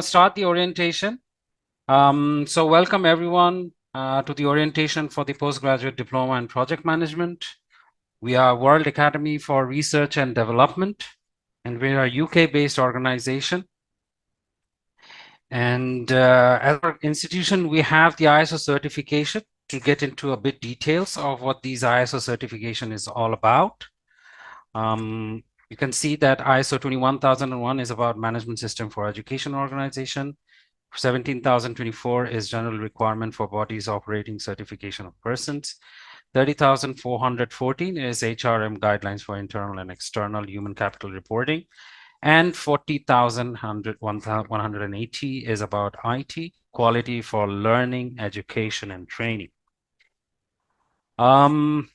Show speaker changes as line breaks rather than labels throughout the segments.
Start the orientation. So welcome everyone to the orientation for the Postgraduate Diploma in Project Management. We are World Academy for Research and Development, and we are a UK-based organization. And as our institution, we have the ISO certification. To get into a bit details of what these ISO certification is all about. You can see that ISO 21001 is about management system for education organization. 17,024 is general requirement for bodies operating certification of persons. 30,414 is HRM guidelines for internal and external human capital reporting. And 40,180 is about IT, quality for learning, education, and training. So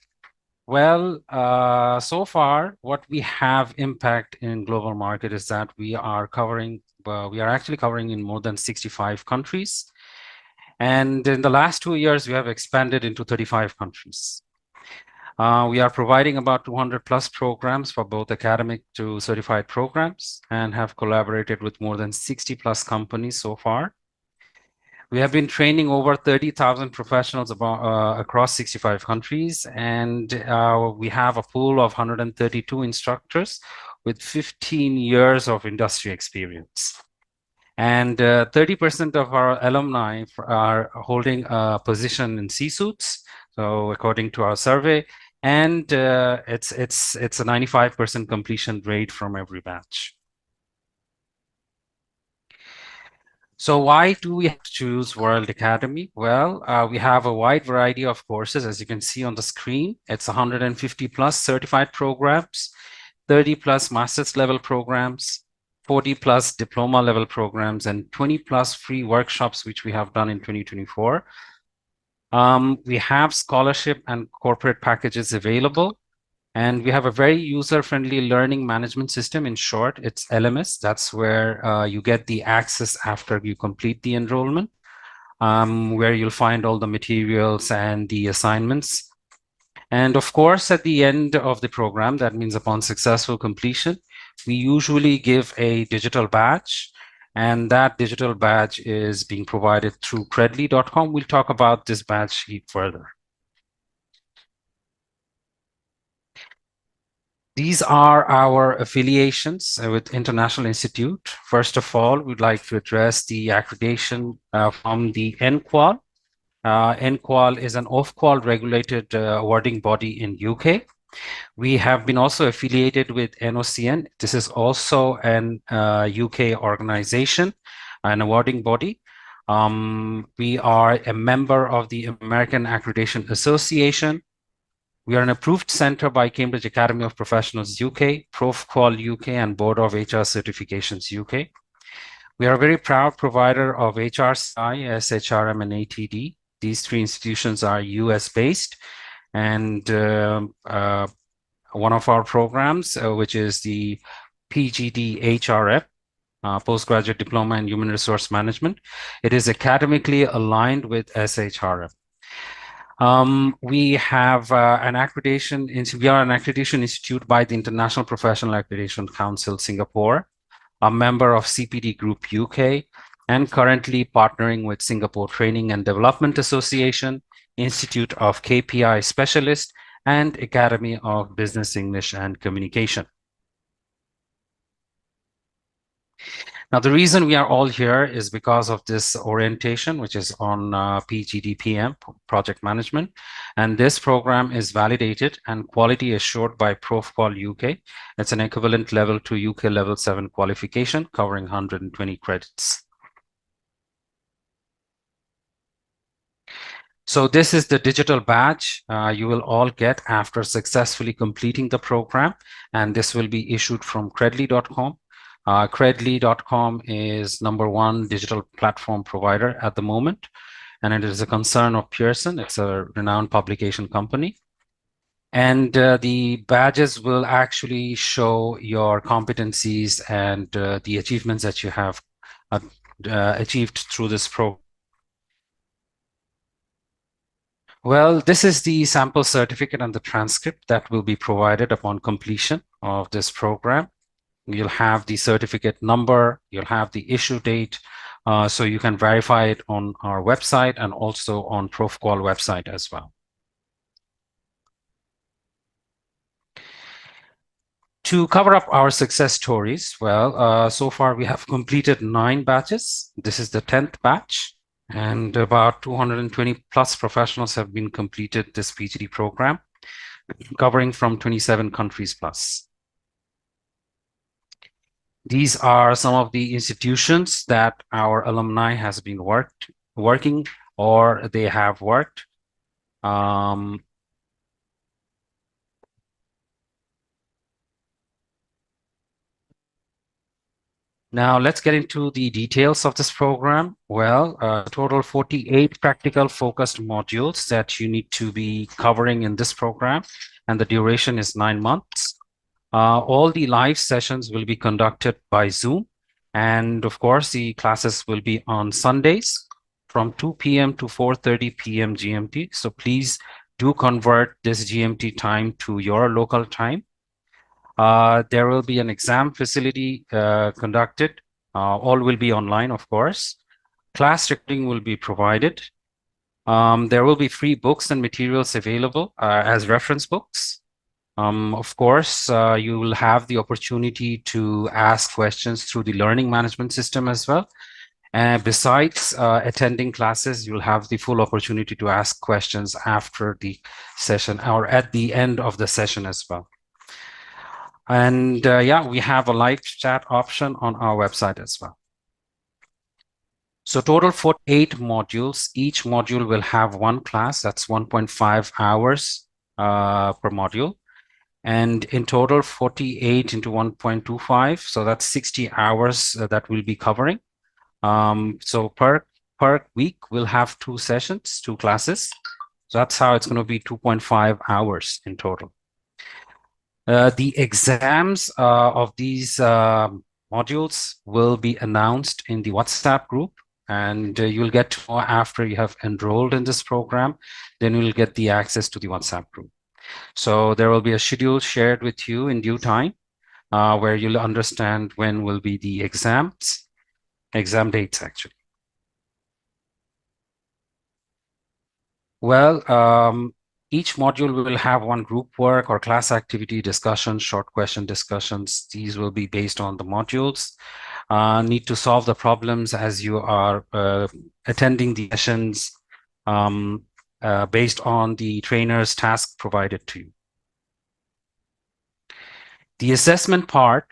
far, what we have impact in global market is that we are actually covering in more than 65 countries. And in the last 2 years, we have expanded into 35 countries. We are providing about 200 plus programs for both academic to certified programs and have collaborated with more than 60 plus companies so far. We have been training over 30,000 professionals across 65 countries, and we have a pool of 132 instructors with 15 years of industry experience. And 30% of our alumni are holding a position in C-suites, so according to our survey, and it's a 95% completion rate from every batch. So why do we have to choose World Academy? Well, we have a wide variety of courses, as you can see on the screen. It's 150 plus certified programs, 30 plus master's level programs, 40 plus diploma level programs, and 20 plus free workshops, which we have done in 2024. We have scholarship and corporate packages available. And we have a very user-friendly learning management system. In short, it's LMS. That's where you get the access after you complete the enrollment, where you'll find all the materials and the assignments. And of course, at the end of the program, that means upon successful completion, we usually give a digital badge. And that digital badge is being provided through credly.com. We'll talk about this badge sheet further. These are our affiliations with International Institute. First of all, we'd like to address the accreditation from the NQual. NQual is an off-qual regulated awarding body in UK. We have been also affiliated with NOCN. This is also an UK organization, an awarding body. We are a member of the American Accreditation Association. We are an approved center by Cambridge Academy of Professionals UK, ProfQual-UK, and Board of HR Certifications UK. We are a very proud provider of HRCI, SHRM, and ATD. These three institutions are US-based, and one of our programs, which is the PGDHRF, Post Graduate Diploma in Human Resource Management, it is academically aligned with SHRM. We have an accreditation. We are an accreditation institute by the International Professional Accreditation Council, Singapore, a member of CPD Group UK, and currently partnering with Singapore Training and Development Association, Institute of KPI Specialist, and Academy of Business English and Communication. Now, the reason we are all here is because of this orientation, which is on PGDPM, Project Management. And this program is validated and quality assured by ProfQual-UK. It's an equivalent level to UK Level 7 qualification, covering 120 credits. So this is the digital badge you will all get after successfully completing the program. And this will be issued from credly.com. Credly.com is #1 digital platform provider at the moment, and it is a concern of Pearson. It's a renowned publication company. And the badges will actually show your competencies and the achievements that you have achieved through this program. Well, this is the sample certificate and the transcript that will be provided upon completion of this program. You'll have the certificate number, you'll have the issue date, so you can verify it on our website and also on ProfQual website as well. To cover up our success stories, well, so far we have completed 9 batches. This is the 10th batch, and about 220 plus professionals have been completed this PGD program, covering from 27 countries plus. These are some of the institutions that our alumni has been working or they have worked. Now let's get into the details of this program. Well, total 48 practical focused modules that you need to be covering in this program, and the duration is 9 months. All the live sessions will be conducted by Zoom, and of course the classes will be on Sundays from 2 p.m. to 4:30 p.m. GMT. So please do convert this GMT time to your local time. There will be an exam facility conducted. All will be online, of course. Class recording will be provided. There will be free books and materials available as reference books. Of course, you will have the opportunity to ask questions through the learning management system as well. And besides attending classes, you'll have the full opportunity to ask questions after the session or at the end of the session as well. And yeah, we have a live chat option on our website as well. So total 48 modules. Each module will have one class. That's 1.5 hours per module. And in total, 48 into 1.25. So that's 60 hours that we'll be covering. So per week, we'll have 2 sessions, 2 classes. So that's how it's going to be 2.5 hours in total. The exams of these modules will be announced in the WhatsApp group, and you'll get to know after you have enrolled in this program, then you'll get the access to the WhatsApp group. So there will be a schedule shared with you in due time where you'll understand when will be the exam dates actually. Well, each module will have one group work or class activity discussion, short question discussions. These will be based on the modules. Need to solve the problems as you are attending the sessions based on the trainer's task provided to you. The assessment part,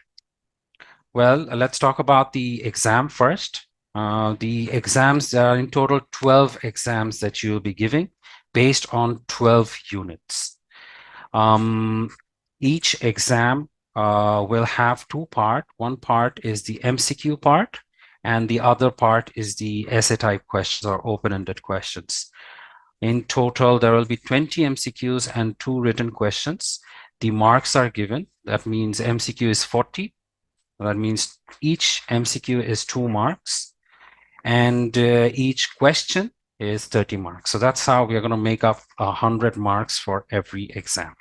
well, let's talk about the exam first. The exams are in total 12 exams that you'll be giving based on 12 units. Each exam will have 2 parts. One part is the MCQ part, and the other part is the essay type questions or open-ended questions. In total, there will be 20 MCQs and 2 written questions. The marks are given. That means MCQ is 40. That means each MCQ is 2 marks, and each question is 30 marks. So that's how we are going to make up 100 marks for every exam.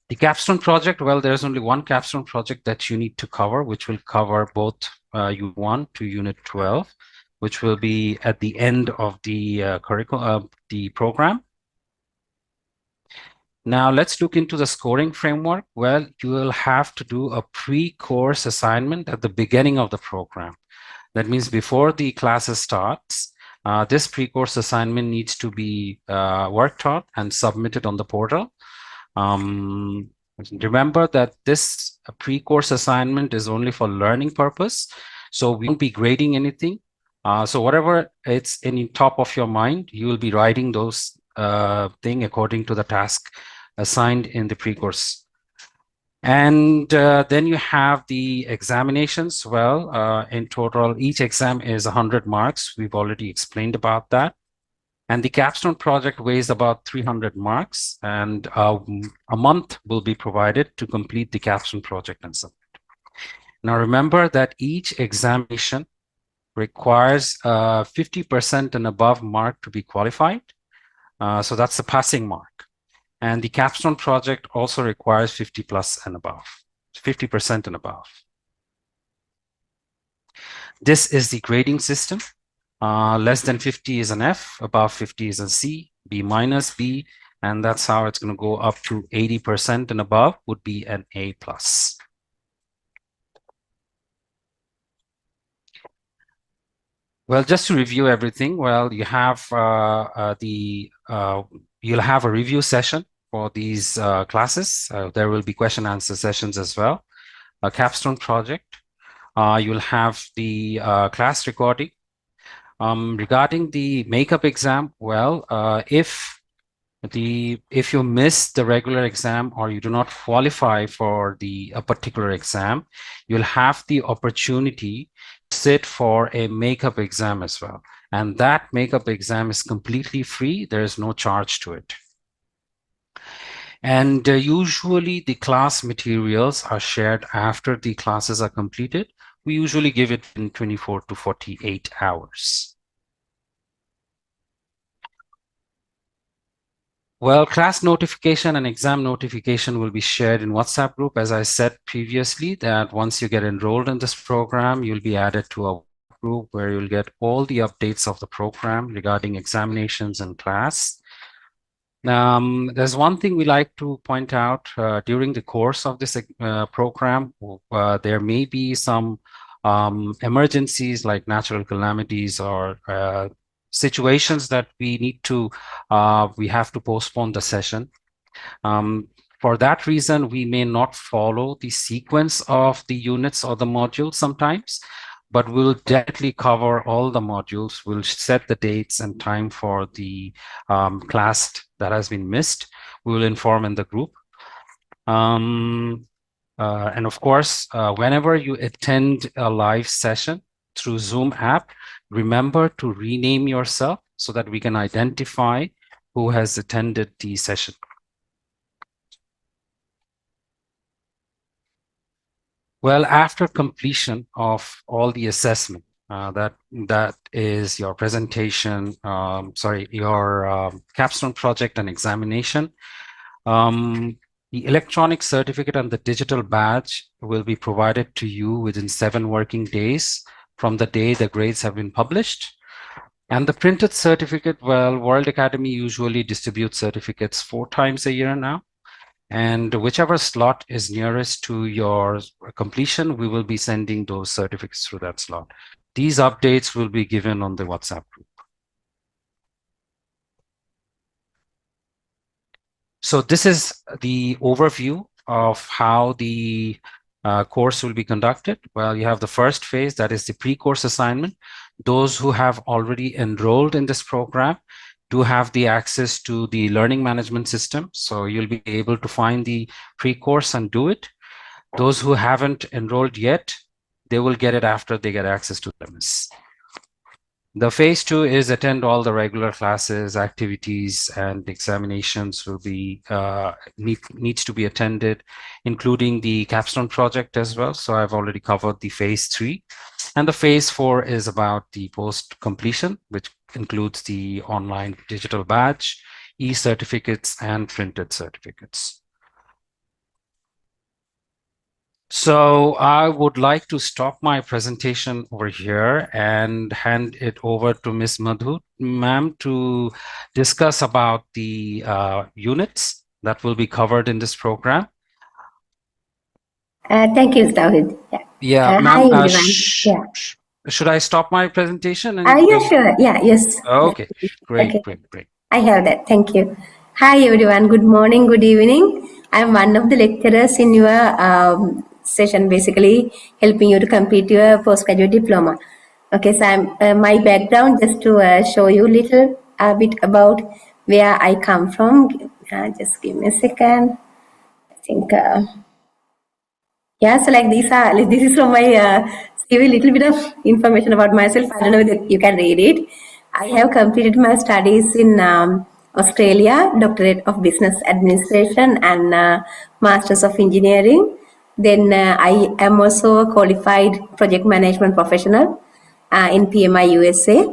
The capstone project, well, there's only one capstone project that you need to cover, which will cover both Unit 1 to Unit 12, which will be at the end of the curriculum, the program. Now let's look into the scoring framework. Well, you will have to do a pre-course assignment at the beginning of the program. That means before the classes starts, this pre-course assignment needs to be worked on and submitted on the portal. Remember that this pre-course assignment is only for learning purpose, so we won't be grading anything. So whatever it's in top of your mind, you will be writing those thing according to the task assigned in the pre-course. And then you have the examinations. Well, in total, each exam is 100 marks. We've already explained about that. And the capstone project weighs about 300 marks, and a month will be provided to complete the capstone project and submit. Now, remember that each examination requires 50% and above mark to be qualified. So that's the passing mark. And the capstone project also requires 50 plus and above, 50% and above. This is the grading system. Less than 50 is an F, above 50 is a C, B minus, B, and that's how it's going to go up to 80% and above would be an A plus. Well, just to review everything, well, you have you'll have a review session for these classes. There will be question answer sessions as well. A capstone project. You'll have the class recording. Regarding the makeup exam, well, if you miss the regular exam or you do not qualify for a particular exam, you'll have the opportunity to sit for a makeup exam as well. And that makeup exam is completely free. There is no charge to it. And usually the class materials are shared after the classes are completed. We usually give it in 24 to 48 hours. Well, class notification and exam notification will be shared in WhatsApp group. As I said previously, that once you get enrolled in this program, you'll be added to a group where you'll get all the updates of the program regarding examinations and class. There's one thing we like to point out during the course of this program. There may be some emergencies like natural calamities or situations that we have to postpone the session. For that reason, we may not follow the sequence of the units or the modules sometimes, but we'll definitely cover all the modules. We'll set the dates and time for the class that has been missed. We will inform in the group. And of course, whenever you attend a live session through Zoom app, remember to rename yourself so that we can identify who has attended the session. Well, after completion of all the assessment, that is your presentation, your capstone project and examination, the electronic certificate and the digital badge will be provided to you within 7 working days from the day the grades have been published. And the printed certificate, well, World Academy usually distributes certificates 4 times a year now. And whichever slot is nearest to your completion, we will be sending those certificates through that slot. These updates will be given on the WhatsApp group. So this is the overview of how the course will be conducted. Well, you have the first phase, that is the pre-course assignment. Those who have already enrolled in this program do have the access to the learning management system. So you'll be able to find the pre-course and do it. Those who haven't enrolled yet, they will get it after they get access to the LMS. The phase 2 is attend all the regular classes, activities, and examinations will be needs to be attended, including the capstone project as well. So I've already covered the phase 3. And the phase 4 is about the post completion, which includes the online digital badge, e-certificates, and printed certificates. So I would like to stop my presentation over here and hand it over to Ms. Madhu, ma'am, to discuss about the units that will be covered in this program.
Thank you, Tawhid.
Yeah,
ma'am. Hi,
everyone. Should I stop my presentation?
Yeah, sure. Yeah, yes.
Okay, great,
Okay.
great.
I have that. Thank you. Hi, everyone. Good morning, good evening. I'm one of the lecturers in your session, basically helping you to complete your postgraduate diploma. Okay, so I'm my background, just to show you a little bit about where I come from. Just give me a second. I think. Yeah, so like this is from my CV, little bit of information about myself. I don't know whether you can read it. I have completed my studies in Australia, Doctorate of Business Administration and Masters of Engineering. Then I am also a qualified project management professional in PMI USA.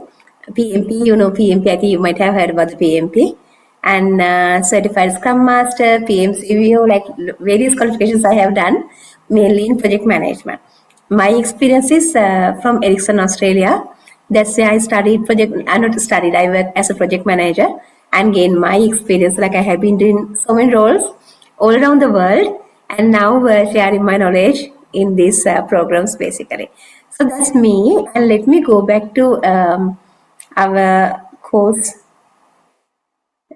PMP, you know PMP, I think you might have heard about the PMP. and certified Scrum Master, PMCVO, like various qualifications I have done, mainly in project management. My experience is from Ericsson, Australia. That's where I studied project. I not studied. I worked as a project manager and gained my experience. Like I have been doing so many roles all around the world, and now sharing my knowledge in these programs basically. So that's me. And let me go back to our course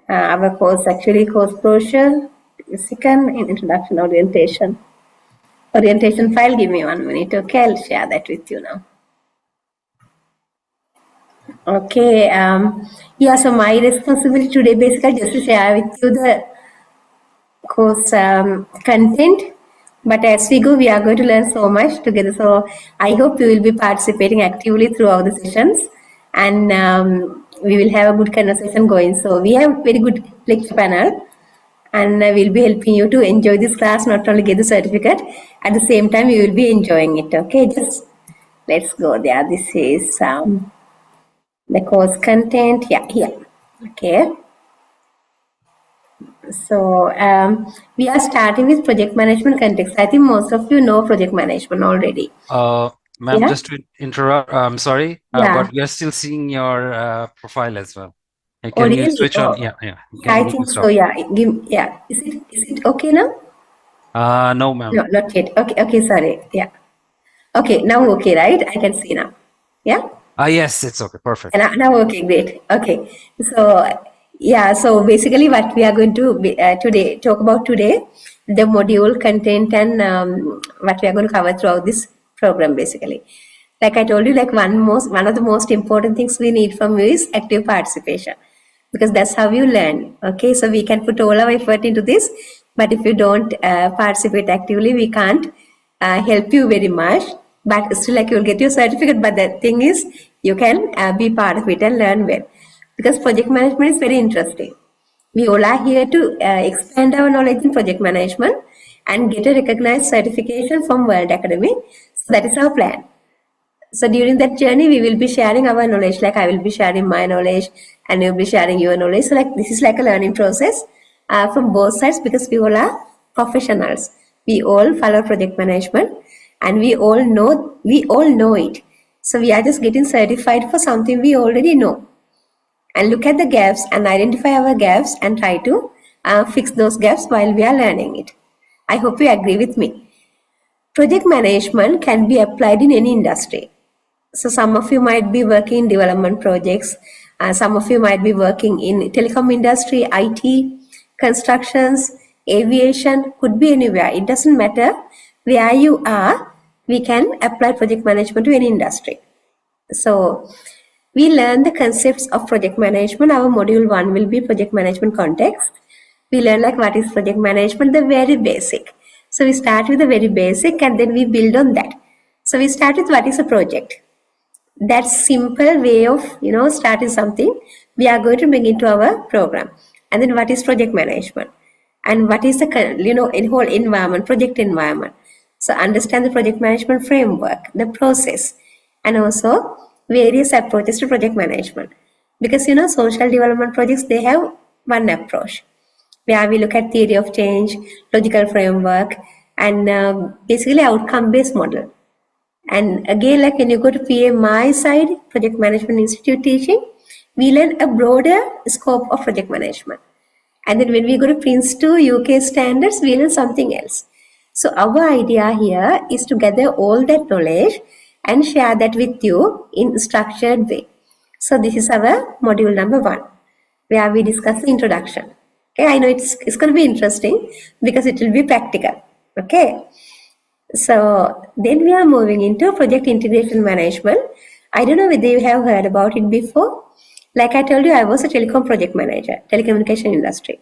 our course actually course brochure, second in introduction orientation file. Give me 1 minute. Okay, I'll share that with you now. Okay, yeah, so my responsibility today basically just to share with you the course content. But as we go, we are going to learn so much together. So I hope you will be participating actively throughout the sessions, and we will have a good conversation going. So we have very good lecture panel, and we'll be helping you to enjoy this class, not only get the certificate, at the same time you will be enjoying it. Okay, just let's go there. This is the course content. Yeah, here. Okay. So we are starting with project management context. I think most of you know project management already.
Ma'am,
Yeah.
just to interrupt, I'm sorry,
Yeah.
but we are still seeing your profile as well.
Oh,
Can you
really?
switch on?
Oh,
Yeah.
yeah,
Can
I
you
think so.
stop?
Yeah. Yeah. Is it okay now?
No, ma'am.
No, not yet. Okay. Okay. Sorry. Yeah. Okay. Now okay, right? I can see now. Yeah.
Yes, it's okay. Perfect.
And now, okay, great. Okay, so yeah, so basically, what we are going to be, today talk about today, the module content and what we are going to cover throughout this program, basically. Like I told you, like one of the most important things we need from you is active participation, because that's how you learn. Okay, so we can put all our effort into this, but if you don't participate actively, we can't help you very much. But still, like you'll get your certificate. But the thing is, you can be part of it and learn well, because project management is very interesting. We all are here to expand our knowledge in project management and get a recognized certification from World Academy. So that is our plan. So during that journey, we will be sharing our knowledge. Like I will be sharing my knowledge, and you'll be sharing your knowledge. So like this is like a learning process from both sides, because we all are professionals. We all follow project management, and we all know it. So we are just getting certified for something we already know, and look at the gaps and identify our gaps and try to fix those gaps while we are learning it. I hope you agree with me. Project management can be applied in any industry. So some of you might be working in development projects. Some of you might be working in telecom industry, IT, constructions, aviation, could be anywhere. It doesn't matter where you are. We can apply project management to any industry. So we learn the concepts of project management. Our module 1 will be project management context. We learn like what is project management, the very basic. So we start with the very basic and then we build on that. So we start with what is a project. That simple way of starting something we are going to bring into our program. And then what is project management, and what is the in whole environment, project environment. So understand the project management framework, the process, and also various approaches to project management, because social development projects, they have one approach where we look at theory of change, logical framework, and basically outcome based model. And again, like when you go to PMI side, Project Management Institute teaching, we learn a broader scope of project management. And then when we go to Prince 2 UK standards, we learn something else. So our idea here is to gather all that knowledge and share that with you in structured way. So this is our module number 1, where we discuss the introduction. Okay, I know it's going to be interesting because it will be practical. Okay. So then we are moving into project integration management. I don't know whether you have heard about it before. Like I told you, I was a telecom project manager, telecommunication industry.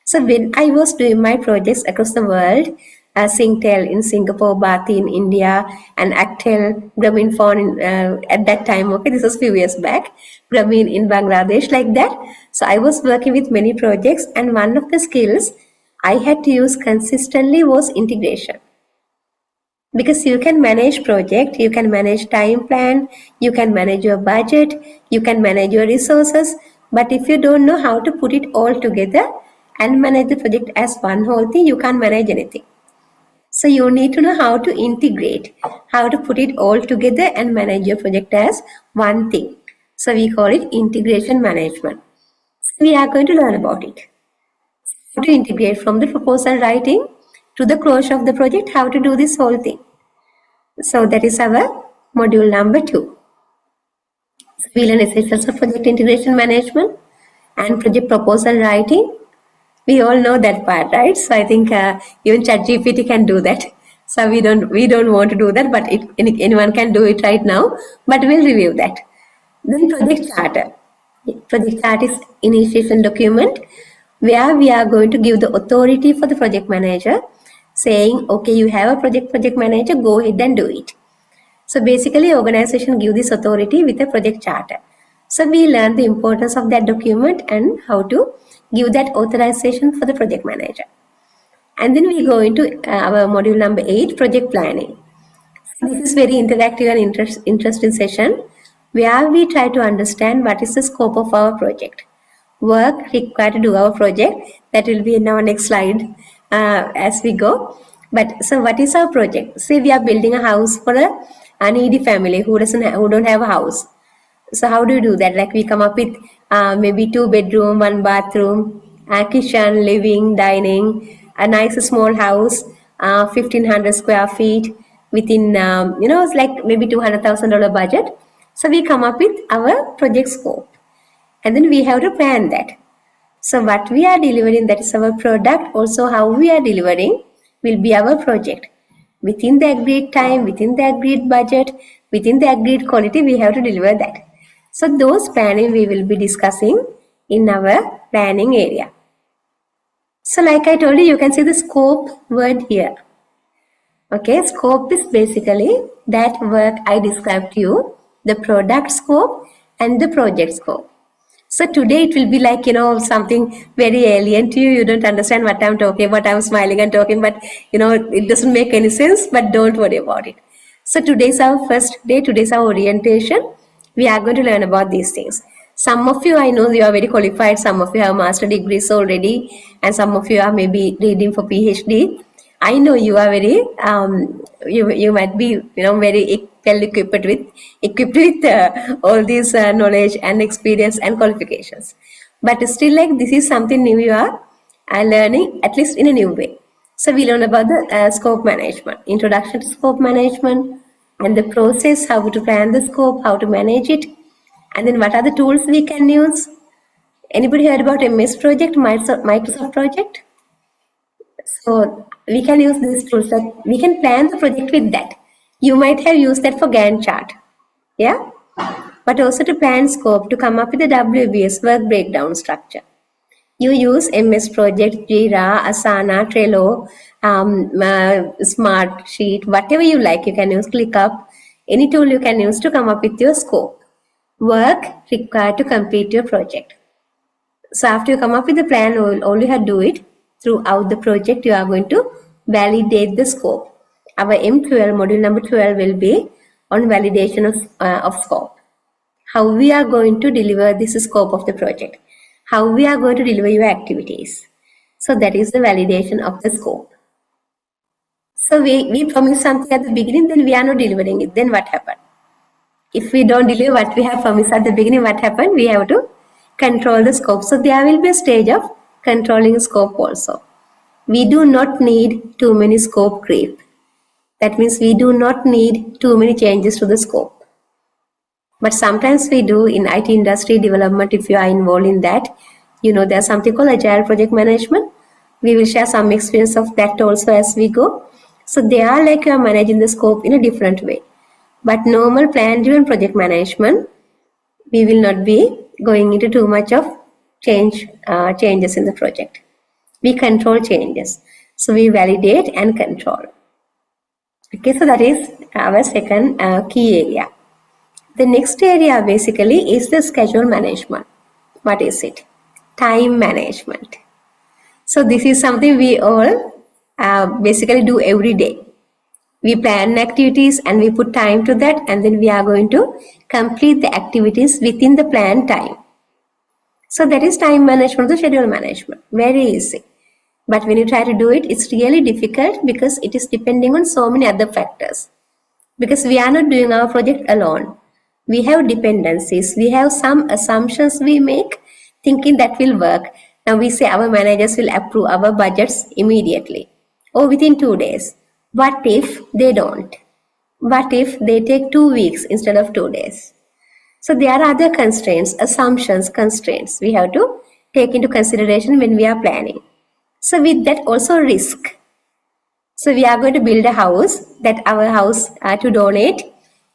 So when I was doing my projects across the world, Singtel in Singapore, Bharti in India, and Actel, Grameenphone at that time, okay, this was few years back, Grameen in Bangladesh, like that. So I was working with many projects, and one of the skills I had to use consistently was integration, because you can manage project, you can manage time plan, you can manage your budget, you can manage your resources, But if you don't know how to put it all together and manage the project as one whole thing, you can't manage anything. So you need to know how to integrate, how to put it all together and manage your project as one thing. So we call it integration management. So we are going to learn about it. How to integrate from the proposal writing to the closure of the project, how to do this whole thing. So that is our module number 2. So we learn essentials of project integration management and project proposal writing. We all know that part, right? So I think even ChatGPT can do that. So we don't want to do that, but anyone can do it right now. But we'll review that. Then project charter. Project chart is initiation document where we are going to give the authority for the project manager, saying, okay, you have a project manager, go ahead and do it. So basically, organization give this authority with a project charter. So we learn the importance of that document and how to give that authorization for the project manager. And then we go into our module number 8, project planning. This is very interactive and interesting session where we try to understand what is the scope of our project. Work required to do our project. That will be in our next slide as we go. But so what is our project? Say we are building a house for a needy family who don't have a house. So how do you do that? Like we come up with maybe 2 bedroom, 1 bathroom, kitchen, living, dining, a nice small house, 1,500 square feet within, it's like maybe $200,000 budget. So we come up with our project scope and then we have to plan that. So what we are delivering, that is our product, also how we are delivering will be our project. Within the agreed time, within the agreed budget, within the agreed quality, we have to deliver that. So those planning we will be discussing in our planning area. So like I told you, you can see the scope word here. Okay, scope is basically that work I described to you, the product scope and the project scope. So today it will be like, something very alien to you. You don't understand what I'm talking about. I'm smiling and talking, but, it doesn't make any sense, but don't worry about it. So today's our first day. Today's our orientation. We are going to learn about these things. Some of you, I know you are very qualified. Some of you have master degrees already, and some of you are maybe reading for PhD. I know you are very, you might be, very well equipped with all this knowledge and experience and qualifications. But still, like this is something new you are learning, at least in a new way. So we learn about the scope management, introduction to scope management, and the process, how to plan the scope, how to manage it, and then what are the tools we can use. Anybody heard about MS Project, Microsoft Project? So we can use these tools, like we can plan the project with that. You might have used that for Gantt chart, yeah? But also to plan scope, to come up with a WBS, work breakdown structure. You use MS Project, Jira, Asana, Trello, Smart Sheet, whatever you like, you can use ClickUp, any tool you can use to come up with your scope. Work required to complete your project. So after you come up with the plan, all you have to do it throughout the project, you are going to validate the scope. Our M12, module number 12 will be on validation of scope. How we are going to deliver this scope of the project. How we are going to deliver your activities. So that is the validation of the scope. So we promise something at the beginning, then we are not delivering it. Then what happened? If we don't deliver what we have promised at the beginning, what happened? We have to control the scope. So there will be a stage of controlling scope also. We do not need too many scope creep. That means we do not need too many changes to the scope. But sometimes we do in IT industry development. If you are involved in that, there's something called agile project management. We will share some experience of that also as we go. So they are like you are managing the scope in a different way. But normal plan-driven project management, we will not be going into too much of changes in the project. We control changes. So we validate and control. Okay, so that is our second key area. The next area basically is the schedule management. What is it? Time management. So this is something we all basically do every day. We plan activities and we put time to that, and then we are going to complete the activities within the planned time. So that is time management, the schedule management. Very easy. But when you try to do it, it's really difficult because it is depending on so many other factors. Because we are not doing our project alone. We have dependencies. We have some assumptions we make thinking that will work. Now we say our managers will approve our budgets immediately or within 2 days. What if they don't? What if they take 2 weeks instead of 2 days? So there are other constraints, assumptions, constraints we have to take into consideration when we are planning. So with that also risk. So we are going to build a house that our house to donate.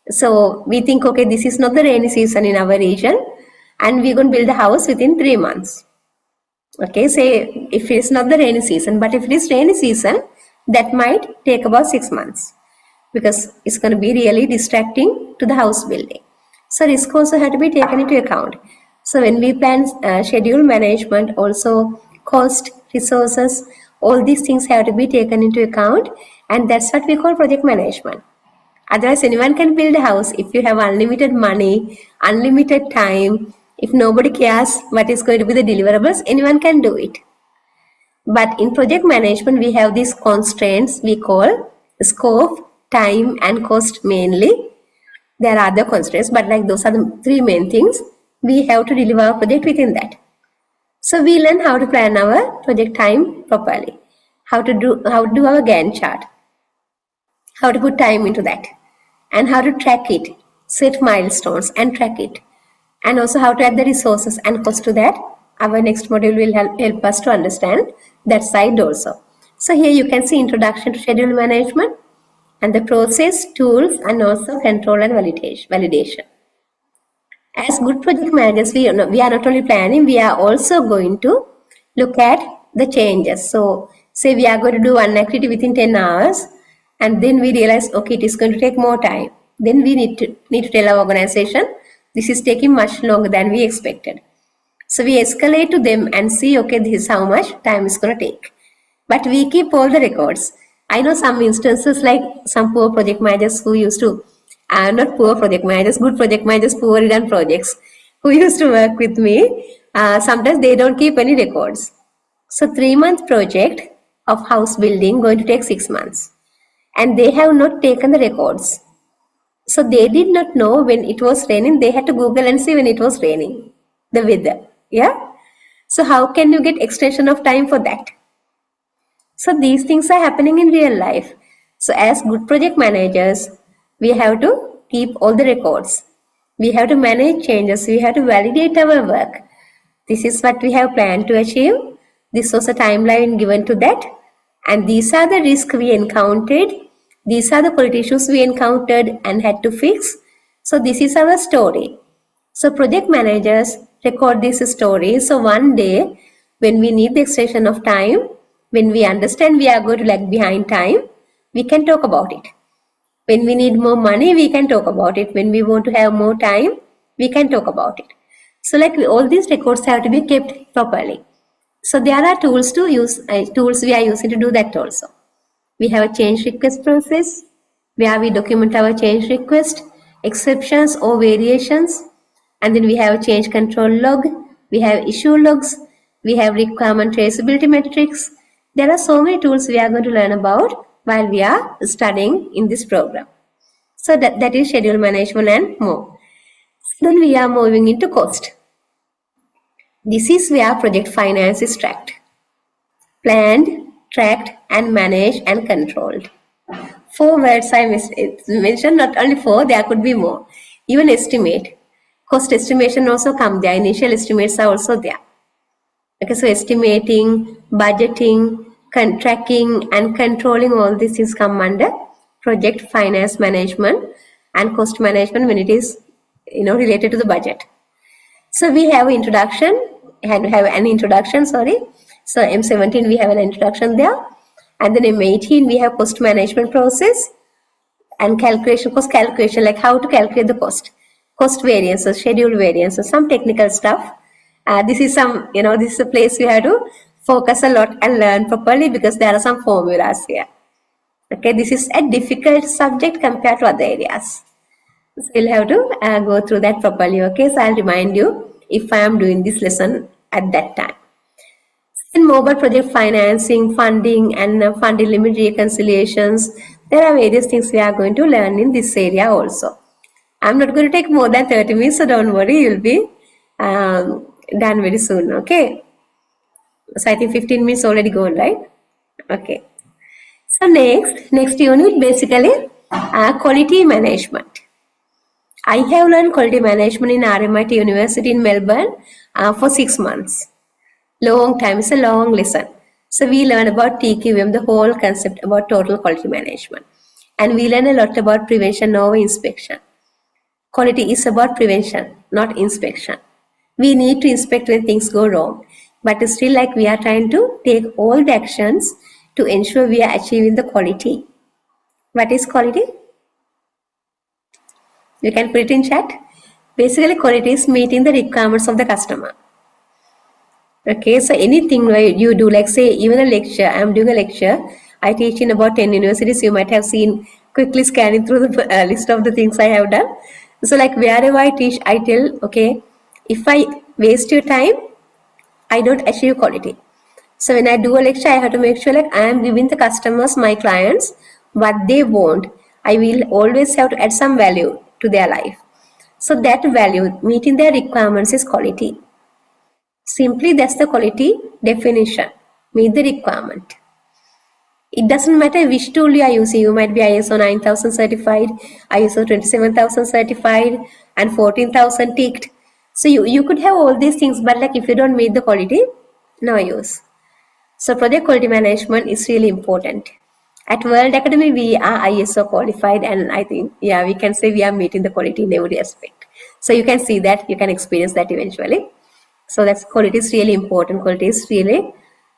So we think, okay, this is not the rainy season in our region and we're going to build a house within 3 months. Okay, say if it's not the rainy season, but if it is rainy season, that might take about 6 months because it's going to be really distracting to the house building. So risk also had to be taken into account. So when we plan schedule management, also cost, resources, all these things have to be taken into account, and that's what we call project management. Otherwise, anyone can build a house if you have unlimited money, unlimited time. If nobody cares what is going to be the deliverables, anyone can do it. But in project management, we have these constraints we call scope, time, and cost mainly. There are other constraints, but like those are the three main things. We have to deliver our project within that. So we learn how to plan our project time properly, how to do our Gantt chart, how to put time into that, and how to track it, set milestones and track it, and also how to add the resources and cost to that. Our next module will help us to understand that side also. So here you can see introduction to schedule management and the process, tools, and also control and validation. As good project managers, we are not only planning, we are also going to look at the changes. So say we are going to do one activity within 10 hours and then we realize, okay, it is going to take more time. Then we need to tell our organization, this is taking much longer than we expected. So we escalate to them and see, okay, this is how much time is going to take. But we keep all the records. I know some instances like some poor project managers who used to, not poor project managers, good project managers, poorly done projects, who used to work with me. Sometimes they don't keep any records. So 3-month project of house building going to take 6 months. And they have not taken the records. So they did not know when it was raining. They had to Google and see when it was raining, the weather. Yeah. So how can you get extension of time for that? So these things are happening in real life. So as good project managers, we have to keep all the records. We have to manage changes. We have to validate our work. This is what we have planned to achieve. This was a timeline given to that. And these are the risks we encountered. These are the quality issues we encountered and had to fix. So this is our story. So project managers record this story. So one day when we need the extension of time, when we understand we are going to lag behind time, we can talk about it. When we need more money, we can talk about it. When we want to have more time, we can talk about it. So like all these records have to be kept properly. So there are tools to use, tools we are using to do that also. We have a change request process where we document our change request, exceptions or variations. And then we have a change control log. We have issue logs. We have requirement traceability metrics. There are so many tools we are going to learn about while we are studying in this program. So that is schedule management and more. Then we are moving into cost. This is where project finance is tracked. Planned, tracked, and managed and controlled. 4 words I mentioned, not only 4, there could be more. Even estimate. Cost estimation also come there. Initial estimates are also there. Okay, so estimating, budgeting, tracking, and controlling, all these things come under project finance management and cost management when it is related to the budget. So we have introduction, have an introduction, sorry. So M17 we have an introduction there, and then M18 we have cost management process and calculation, cost calculation, like how to calculate the cost variances, schedule variances, some technical stuff. This is this is a place we have to focus a lot and learn properly because there are some formulas here. Okay, this is a difficult subject compared to other areas. So we'll have to go through that properly. Okay, so I'll remind you if I am doing this lesson at that time. In mobile project financing, funding, and funding limit reconciliations, there are various things we are going to learn in this area also. I'm not going to take more than 30 minutes, so don't worry, you'll be done very soon, okay? So I think 15 minutes already gone, right? Okay. So next unit basically quality management. I have learned quality management in RMIT University in Melbourne for 6 months. Long time, it's a long lesson. So we learn about TQM, the whole concept about total quality management. And we learn a lot about prevention over inspection. Quality is about prevention, not inspection. We need to inspect when things go wrong, but it's still like we are trying to take all the actions to ensure we are achieving the quality. What is quality? You can put it in chat. Basically, quality is meeting the requirements of the customer. Okay, so anything you do, like say even a lecture, I'm doing a lecture, I teach in about 10 universities, you might have seen quickly scanning through the list of the things I have done. So like wherever I teach, I tell, okay, if I waste your time, I don't achieve quality. So when I do a lecture, I have to make sure like I am giving the customers, my clients, what they want. I will always have to add some value to their life. So that value, meeting their requirements, is quality. Simply that's the quality definition. Meet the requirement. It doesn't matter which tool you are using. You might be ISO 9000 certified, ISO 27000 certified, and 14000 ticked. So you could have all these things, but like if you don't meet the quality, no use. So project quality management is really important. At World Academy, we are ISO qualified, and I think, yeah, we can say we are meeting the quality in every aspect. So you can see that, you can experience that eventually. So that's quality is really important. Quality is really,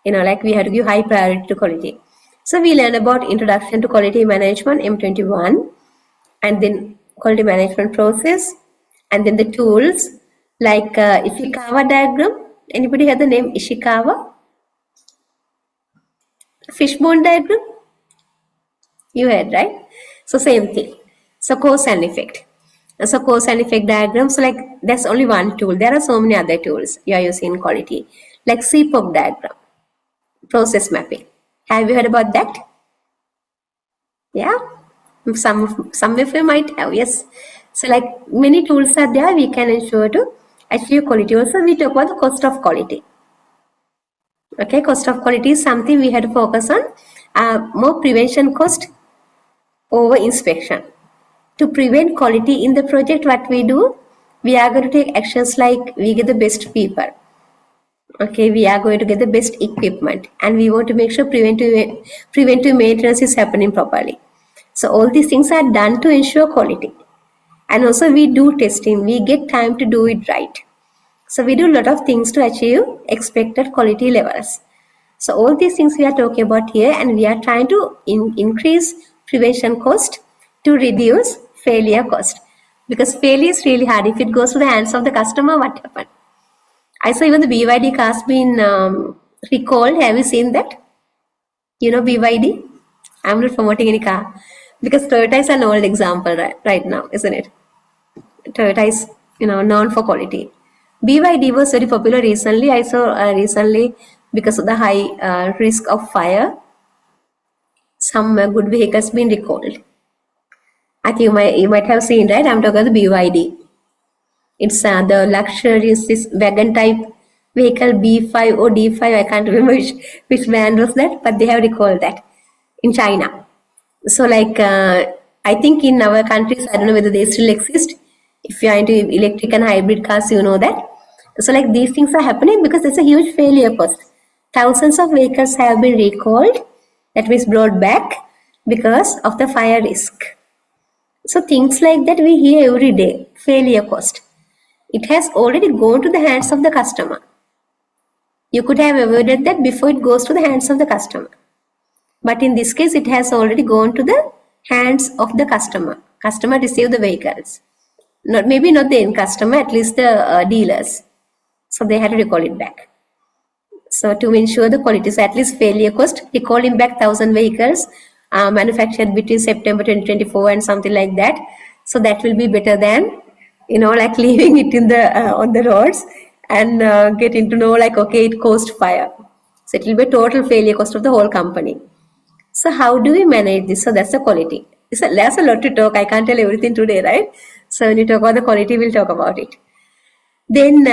like we have to give high priority to quality. So we learn about introduction to quality management, M21, and then quality management process, and then the tools like Ishikawa diagram. Anybody have the name Ishikawa? Fishbone diagram? You heard, right? So same thing. So cause and effect. So cause and effect diagram. So like that's only one tool. There are so many other tools you are using in quality, like CPOC diagram, process mapping. Have you heard about that? Yeah, some of you might have. Yes. So like many tools are there. We can ensure to achieve quality. Also, we talk about the cost of quality. Okay, cost of quality is something we had to focus on. More prevention cost over inspection. To prevent quality in the project, what we do, we are going to take actions like we get the best people. Okay, we are going to get the best equipment, and we want to make sure preventive maintenance is happening properly. So all these things are done to ensure quality. And also we do testing, we get time to do it right. So we do a lot of things to achieve expected quality levels. So all these things we are talking about here, and we are trying to increase prevention cost to reduce failure cost. Because failure is really hard. If it goes to the hands of the customer, what happens? I saw even the BYD car has been recalled. Have you seen that? You know BYD? I'm not promoting any car. Because Toyota is an old example right now, isn't it? Toyota is known for quality. BYD was very popular recently. I saw recently because of the high risk of fire, some good vehicles been recalled. I think you might have seen, right? I'm talking about the BYD. It's the luxurious this wagon type vehicle B5 or D5. I can't remember which brand was that, but they have recalled that in China. So like I think in our countries, I don't know whether they still exist. If you are into electric and hybrid cars, you know that. So like these things are happening because it's a huge failure cost. Thousands of vehicles have been recalled, that means brought back, because of the fire risk. So things like that we hear every day, failure cost. It has already gone to the hands of the customer. You could have avoided that before it goes to the hands of the customer. But in this case, it has already gone to the hands of the customer. Customer received the vehicles. Maybe not the end customer, at least the dealers. So they had to recall it back. So to ensure the quality, so at least failure cost, recalling back 1,000 vehicles manufactured between September 2024 and something like that. So that will be better than, like leaving it in the on the roads and getting to know like, okay, it caused fire. So it will be a total failure cost of the whole company. So how do we manage this? So that's the quality. There's a lot to talk. I can't tell everything today, right? So when you talk about the quality, we'll talk about it. Then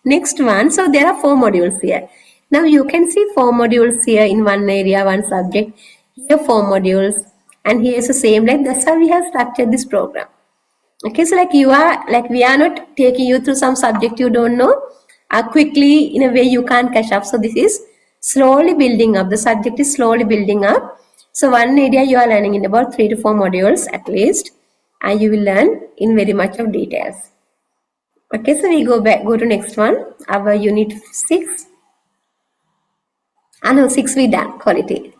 next one, so there are 4 modules here. Now you can see 4 modules here in one area, one subject. Here 4 modules, and here is the same. Like that's how we have structured this program. Okay, so like we are not taking you through some subject you don't know quickly in a way you can't catch up. So this is slowly building up. The subject is slowly building up. So one area you are learning in about 3 to 4 modules at least, and you will learn in very much of details. Okay, so we go to next one, our unit 6. No, 6 we done, quality.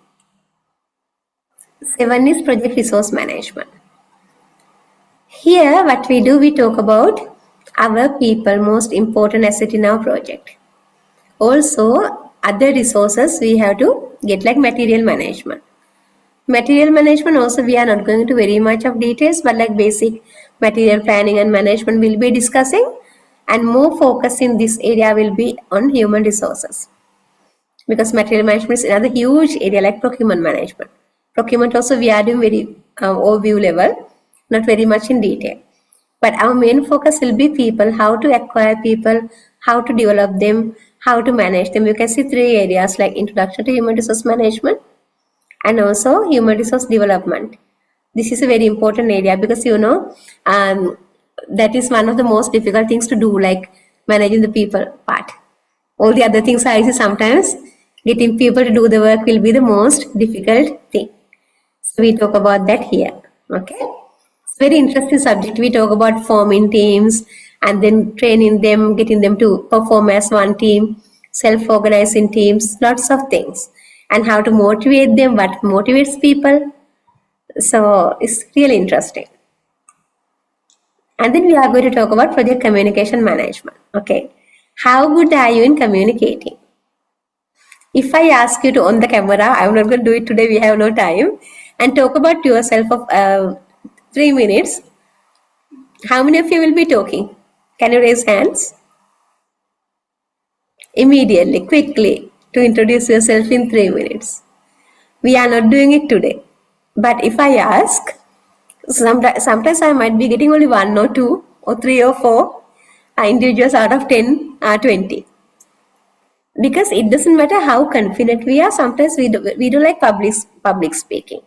7 is project resource management. Here what we do, we talk about our people, most important asset in our project. Also other resources we have to get, like material management. Material management also we are not going into very much of details, but like basic material planning and management we'll be discussing, and more focus in this area will be on human resources, because material management is another huge area like procurement management. Procurement also we are doing very overview level, not very much in detail. But our main focus will be people, how to acquire people, how to develop them, how to manage them. You can see 3 areas like introduction to human resource management and also human resource development. This is a very important area because that is one of the most difficult things to do, like managing the people part. All the other things are easy. Sometimes getting people to do the work will be the most difficult thing. So we talk about that here. Okay. It's very interesting subject. We talk about forming teams and then training them, getting them to perform as one team, self-organizing teams, lots of things, and how to motivate them, what motivates people. So it's really interesting. And then we are going to talk about project communication management. Okay. How good are you in communicating? If I ask you to on the camera, I'm not going to do it today, we have no time, and talk about yourself of 3 minutes, how many of you will be talking? Can you raise hands? Immediately, quickly, to introduce yourself in 3 minutes. We are not doing it today. But if I ask, sometimes I might be getting only 1 or 2 or 3 or 4 individuals out of 10 or 20. Because it doesn't matter how confident we are, sometimes we don't like public speaking.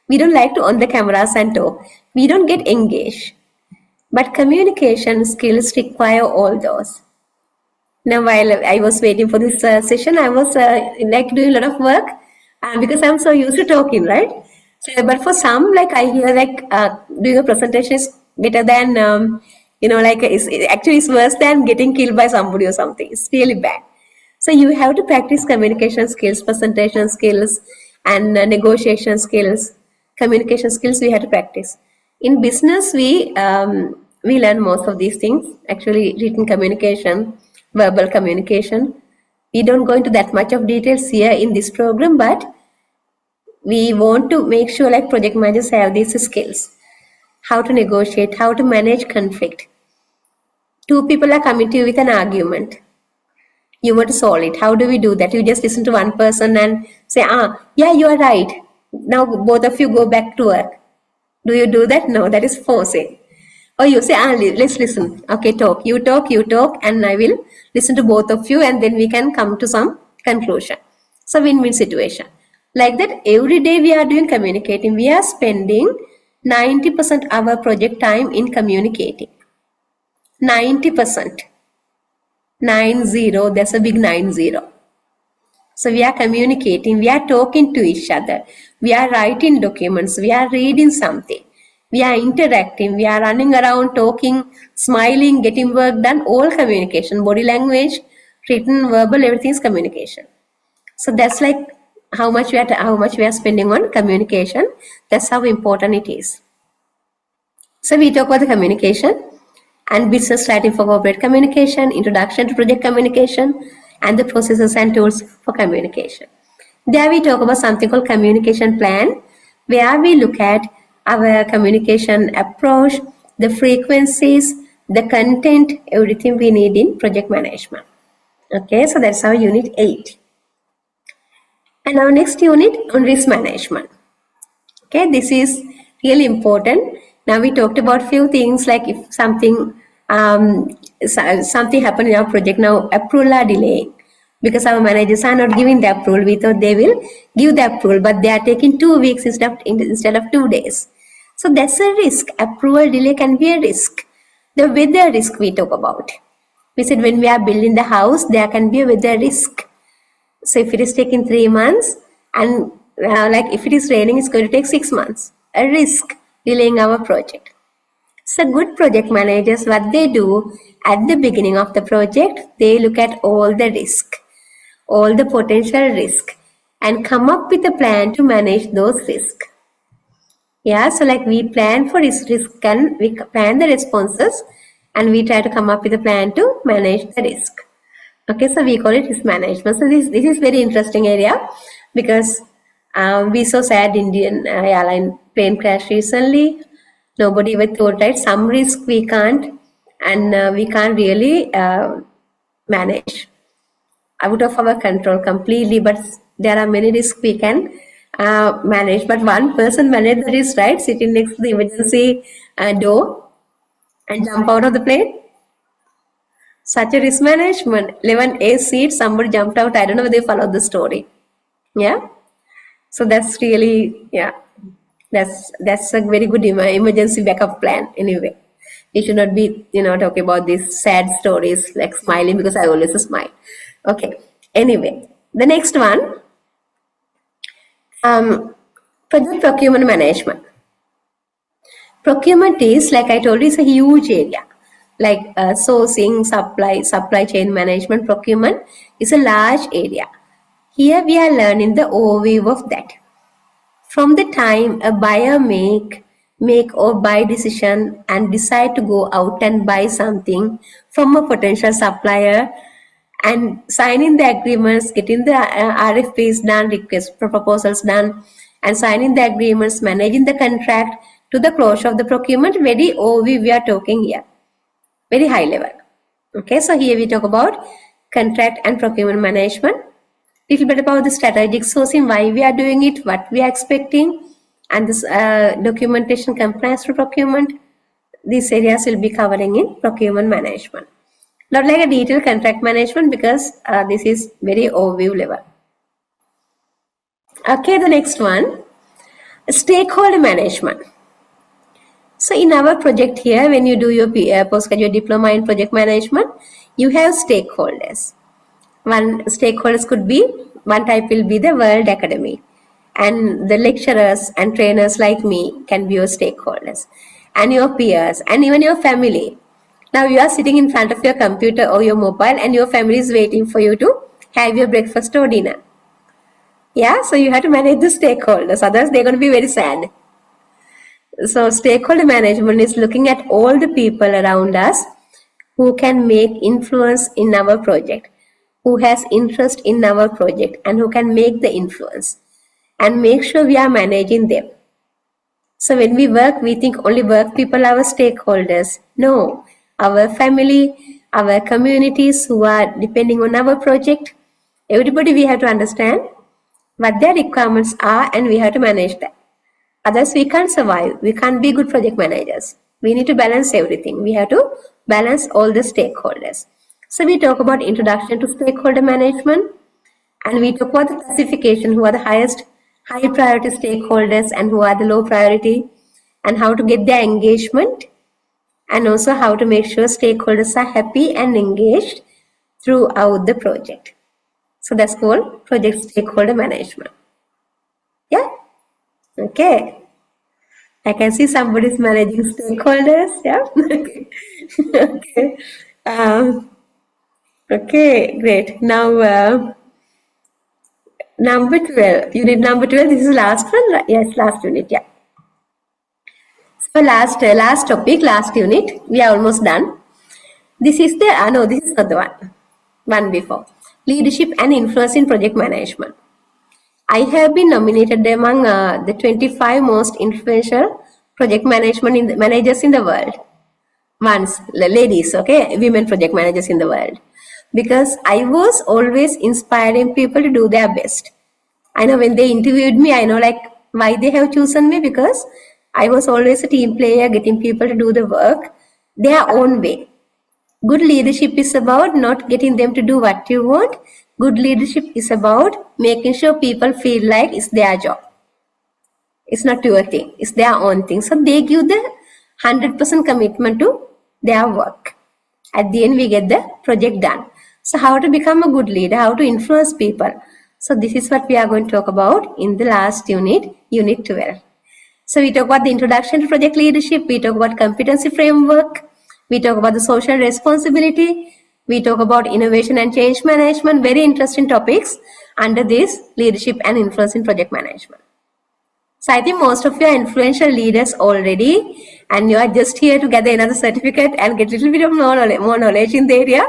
We don't like to on the cameras and talk. We don't get engaged. But communication skills require all those. Now, while I was waiting for this session, I was like doing a lot of work because I'm so used to talking, right? So, but for some, like I hear like doing a presentation is better than, it's worse than getting killed by somebody or something. It's really bad. So you have to practice communication skills, presentation skills, and negotiation skills. Communication skills we have to practice. In business, we learn most of these things. Actually, written communication, verbal communication. We don't go into that much of details here in this program, but we want to make sure like project managers have these skills. How to negotiate, how to manage conflict. 2 people are coming to you with an argument. You want to solve it. How do we do that? You just listen to one person and say, yeah, you are right. Now both of you go back to work. Do you do that? No, that is forcing. Or you say, let's listen. Okay, talk. You talk, and I will listen to both of you, and then we can come to some conclusion. So win-win situation. Like that, every day we are doing communicating. We are spending 90% of our project time in communicating. 90%. 90, there's a big 90. So we are communicating, we are talking to each other, we are writing documents, we are reading something, we are interacting, we are running around, talking, smiling, getting work done, all communication, body language, written, verbal, everything is communication. So that's like how much we are spending on communication. That's how important it is. So we talk about the communication and business strategy for corporate communication, introduction to project communication, and the processes and tools for communication. There we talk about something called communication plan, where we look at our communication approach, the frequencies, the content, everything we need in project management. Okay, so that's our unit 8. And our next unit on risk management. Okay, this is really important. Now we talked about few things like if something something happened in our project, now approval are delaying because our managers are not giving the approval. We thought they will give the approval, but they are taking 2 weeks instead of 2 days. So that's a risk. Approval delay can be a risk. The weather risk we talk about. We said when we are building the house, there can be a weather risk. So if it is taking 3 months and like if it is raining, it's going to take 6 months. A risk delaying our project. So good project managers, what they do at the beginning of the project, they look at all the risk, all the potential risk, and come up with a plan to manage those risks. Yeah, so like we plan for risk and we plan the responses and we try to come up with a plan to manage the risk. Okay, so we call it risk management. So this is very interesting area because we saw sad Indian airline plane crash recently. Nobody ever thought, right? Some risk we can't, and we can't really manage out of our control completely. But there are many risks we can manage. But one person managed the risk, right? Sitting next to the emergency door and jump out of the plane. Such a risk management. 11A seat, somebody jumped out. I don't know whether they followed the story. Yeah. So that's really, yeah, that's a very good emergency backup plan anyway. You should not be, talking about these sad stories like smiling because I always smile. Okay. Anyway, the next one, project procurement management. Procurement is, like I told you, is a huge area. Like sourcing, supply chain management, procurement is a large area. Here we are learning the overview of that. From the time a buyer make or buy decision and decide to go out and buy something from a potential supplier and signing the agreements, getting the RFPs done, request for proposals done, and signing the agreements, managing the contract to the closure of the procurement, very overview we are talking here, very high level. Okay, so here we talk about contract and procurement management, little bit about the strategic sourcing, why we are doing it, what we are expecting, and this documentation compliance to procurement. These areas will be covering in procurement management. Not like a detailed contract management because this is very overview level. Okay, the next one, stakeholder management. So in our project here, when you do your postgraduate diploma in project management, you have stakeholders. One stakeholders could be, one type will be the world academy, and the lecturers and trainers like me can be your stakeholders, and your peers, and even your family. Now you are sitting in front of your computer or your mobile and your family is waiting for you to have your breakfast or dinner. Yeah, so you have to manage the stakeholders, otherwise they're going to be very sad. So stakeholder management is looking at all the people around us who can make influence in our project, who has interest in our project, and who can make the influence, and make sure we are managing them. So when we work, we think only work people are our stakeholders. No, our family, our communities who are depending on our project, everybody we have to understand what their requirements are and we have to manage that. Otherwise, we can't survive. We can't be good project managers. We need to balance everything. We have to balance all the stakeholders. So we talk about introduction to stakeholder management, and we talk about the classification, who are the high priority stakeholders and who are the low priority, and how to get their engagement, and also how to make sure stakeholders are happy and engaged throughout the project. So that's called project stakeholder management. Yeah. Okay. I can see somebody's managing stakeholders. Yeah. Okay. Okay, great. Now, number 12. Unit number 12. This is last one. Right? Yes, last unit. Yeah. So last topic, last unit. We are almost done. This is the no. This is not the one. One before. Leadership and influence in project management. I have been nominated among the 25 most influential project management managers in the world. ones, ladies, okay, women project managers in the world. Because I was always inspiring people to do their best. I know when they interviewed me, I know like why they have chosen me, because I was always a team player, getting people to do the work their own way. Good leadership is about not getting them to do what you want. Good leadership is about making sure people feel like it's their job. It's not your thing, it's their own thing. So they give the 100% commitment to their work. At the end, we get the project done. So, how to become a good leader, how to influence people. So, this is what we are going to talk about in the last unit, Unit 12. So, we talk about the introduction to project leadership, we talk about competency framework, we talk about the social responsibility, we talk about innovation and change management, very interesting topics under this leadership and influence in project management. So I think most of you are influential leaders already, and you are just here to gather another certificate and get a little bit of more knowledge in the area.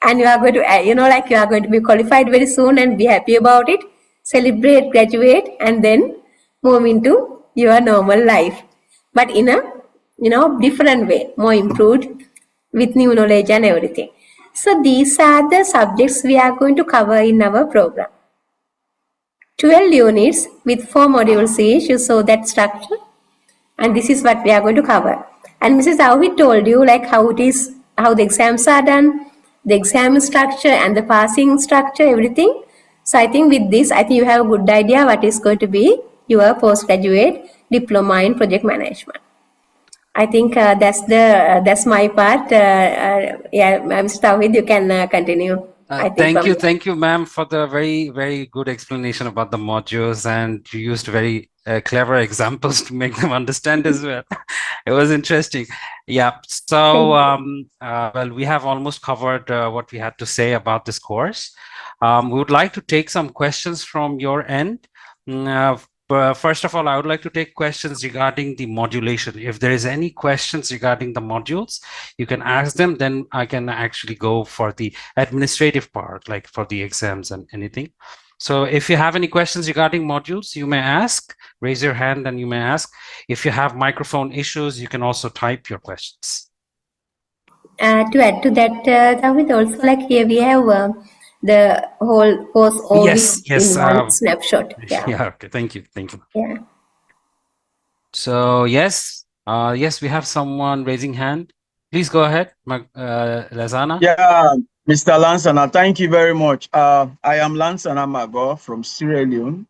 And you are going to, like you are going to be qualified very soon and be happy about it. Celebrate, graduate, and then move into your normal life, but in a different way, more improved with new knowledge and everything. So these are the subjects we are going to cover in our program. 12 units with 4 modules each, you saw that structure, and this is what we are going to cover. And Mrs. Aohi told you like how it is, how the exams are done, the exam structure and the passing structure, everything. So I think with this, I think you have a good idea what is going to be your postgraduate diploma in project management. I think that's my part. Yeah, Mr. Tawhid, you can continue.
Thank you, ma'am, for the very, very good explanation about the modules, and you used very clever examples to make them understand as well. It was interesting. Yeah. So, well, we have almost covered what we had to say about this course. We would like to take some questions from your end. First of all, I would like to take questions regarding the modulation. If there is any questions regarding the modules, you can ask them, then I can actually go for the administrative part, like for the exams and anything. So if you have any questions regarding modules, you may ask, raise your hand and you may ask. If you have microphone issues, you can also type your questions.
To add to that, Tawhid, also like here we have the whole course overview in one snapshot.
Yeah. Okay. Thank you.
Yeah.
So yes, yes, we have someone raising hand. Please go ahead, Lazana.
Yeah, Mr. Lansana, thank you very much. I am Lansana Mago from Sierra Leone.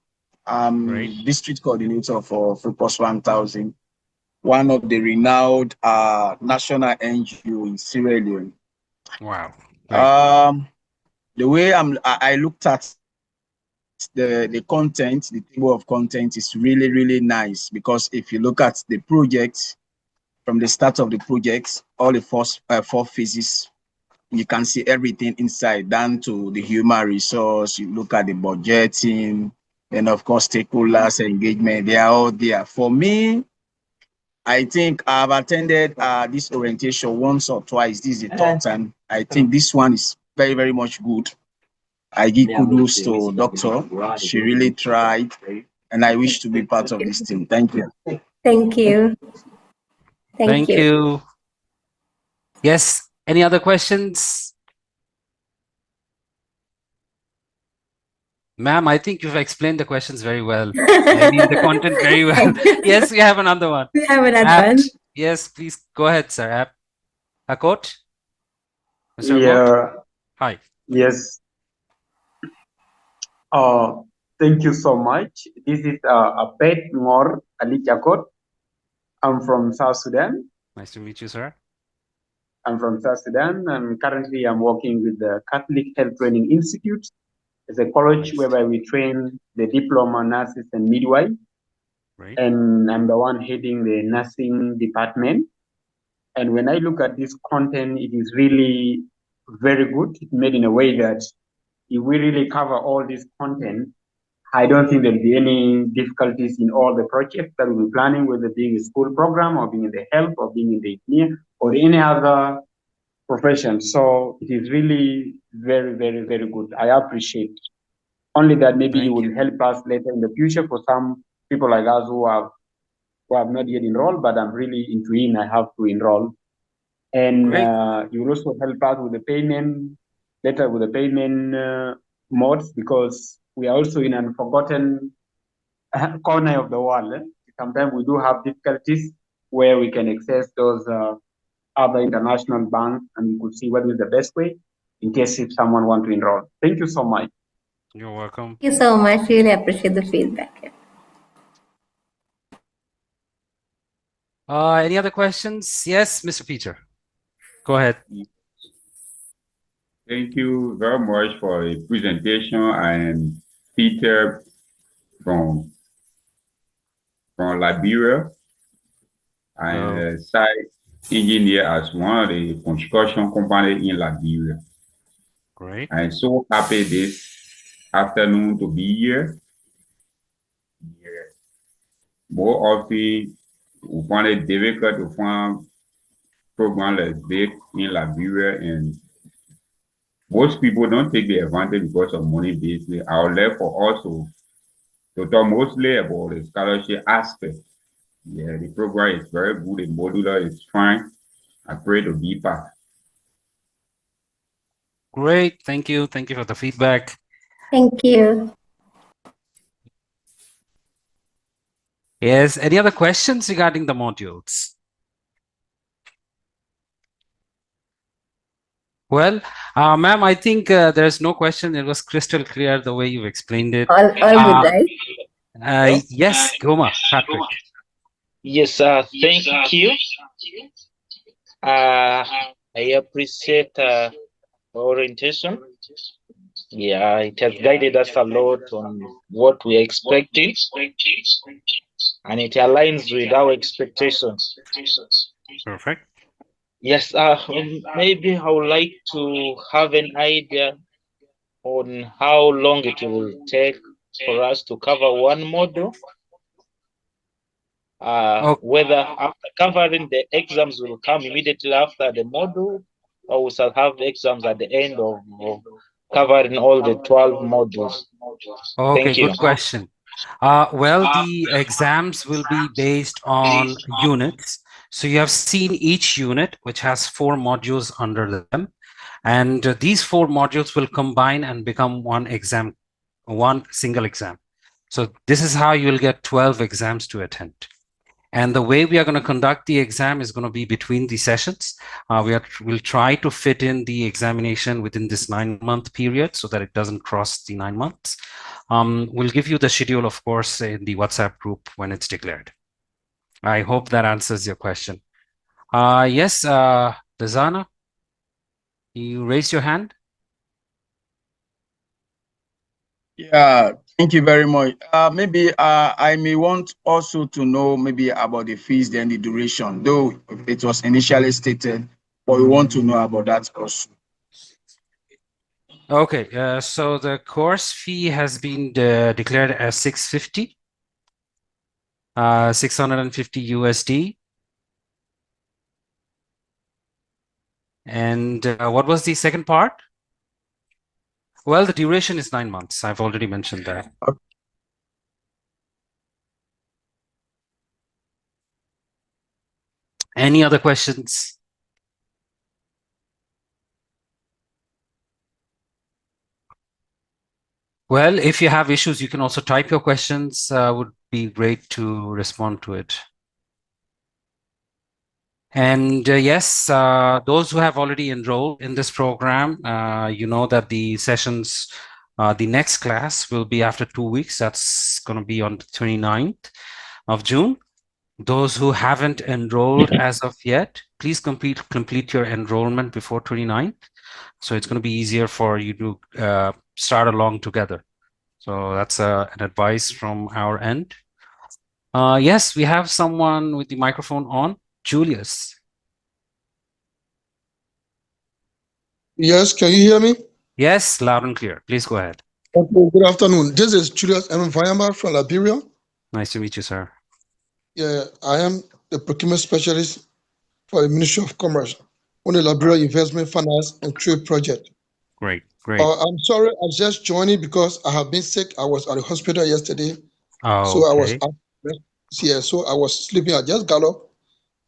I'm district coordinator for Post 1000, one of the renowned national NGO in Sierra Leone.
Wow.
The way I looked at the content, the table of content is really, really nice, because if you look at the project, from the start of the project, all the first 4 phases, you can see everything inside, down to the human resource. You look at the budgeting, and of course, stakeholders, engagement, they are all there. For me, I think I've attended this orientation once or twice. This is the third time. I think this one is very, very much good. I give kudos to Doctor. She really tried, and I wish to be part of this team. Thank you.
Thank you.
Thank you. Yes. Any other questions? Ma'am, I think you've explained the questions very well. I mean, the content very well. Yes, we have another one.
We have another one.
Yes, please go ahead, sir. Akot?
Mr. Akot?
Hi.
Yes. Thank you so much. This is Abed Ngor Ali Akot. I'm from South Sudan.
Nice to meet you, sir.
I'm from South Sudan, and currently I'm working with the Catholic Health Training Institute. It's a college whereby we train the diploma nurses and midwives.
Right.
And I'm the one heading the nursing department. And when I look at this content, it is really very good. It's made in a way that if we really cover all this content, I don't think there'll be any difficulties in all the projects that we'll be planning, whether being a school program or being in the health or being in the engineer or any other profession. So it is really very, very, very good. I appreciate only that maybe you will help us later in the future for some people like us who have not yet enrolled, but I'm really into it and I have to enroll. And you will also help us with the payment, later with the payment modes, because we are also in an forgotten corner of the world. Sometimes we do have difficulties where we can access those other international banks, and we could see what is the best way in case if someone want to enroll. Thank you so much.
You're welcome.
Thank you so much. Really appreciate the feedback.
Any other questions? Yes, Mr. Peter. Go ahead.
Thank you very much for the presentation. I am Peter from Liberia. I am a site engineer as one of the construction companies in Liberia.
Great.
I'm so happy this afternoon to be here. More often, we find it difficult to find programs like this in Liberia, and most people don't take the advantage because of money basically. I would like for us to talk mostly about the scholarship aspect. Yeah, the program is very good, the modular is fine. I pray to be part.
Great, thank you. Thank you for the feedback.
Thank you.
Yes, any other questions regarding the modules? Well, ma'am, I think there's no question. It was crystal clear the way you explained it.
All good, right?
Yes, Goma, Patrick.
Yes, thank you. I appreciate orientation. Yeah, it has guided us a lot on what we're expecting, and it aligns with our expectations.
Perfect.
Yes, maybe I would like to have an idea on how long it will take for us to cover one module. Whether after covering the exams will come immediately after the module, or we shall have exams at the end of covering all the 12 modules.
Okay,
Thank you.
good question. Well, the exams will be based on units. So you have seen each unit, which has 4 modules under them. And these 4 modules will combine and become one exam, one single exam. So this is how you'll get 12 exams to attend. And the way we are going to conduct the exam is going to be between the sessions. We'll try to fit in the examination within this 9-month period so that it doesn't cross the 9 months. We'll give you the schedule, of course, in the WhatsApp group when it's declared. I hope that answers your question. Yes, Dazana, you raised your hand.
Yeah, thank you very much. Maybe I may want also to know maybe about the fees, then the duration, though it was initially stated, but we want to know about that also.
Okay, so the course fee has been declared as 650 USD. And what was the second part? Well, the duration is 9 months. I've already mentioned that. Any other questions? Well, if you have issues, you can also type your questions. Would be great to respond to it. And yes, those who have already enrolled in this program, you know that the sessions, the next class will be after 2 weeks. That's going to be on the 29th of June. Those who haven't enrolled as of yet, please complete your enrollment before 29th. So it's going to be easier for you to start along together. So that's an advice from our end. Yes, we have someone with the microphone on. Julius.
Yes, can you hear me?
Yes, loud and clear. Please go ahead.
Okay, good afternoon. This is Julius M. Vayama from Liberia.
Nice to meet you, sir.
Yeah, I am the procurement specialist for the Ministry of Commerce on the Liberia Investment Finance and Trade Project.
Great, great.
I'm sorry, I'm just joining because I have been sick. I was at the hospital yesterday.
Oh,
so
okay.
I was sleeping. I just got up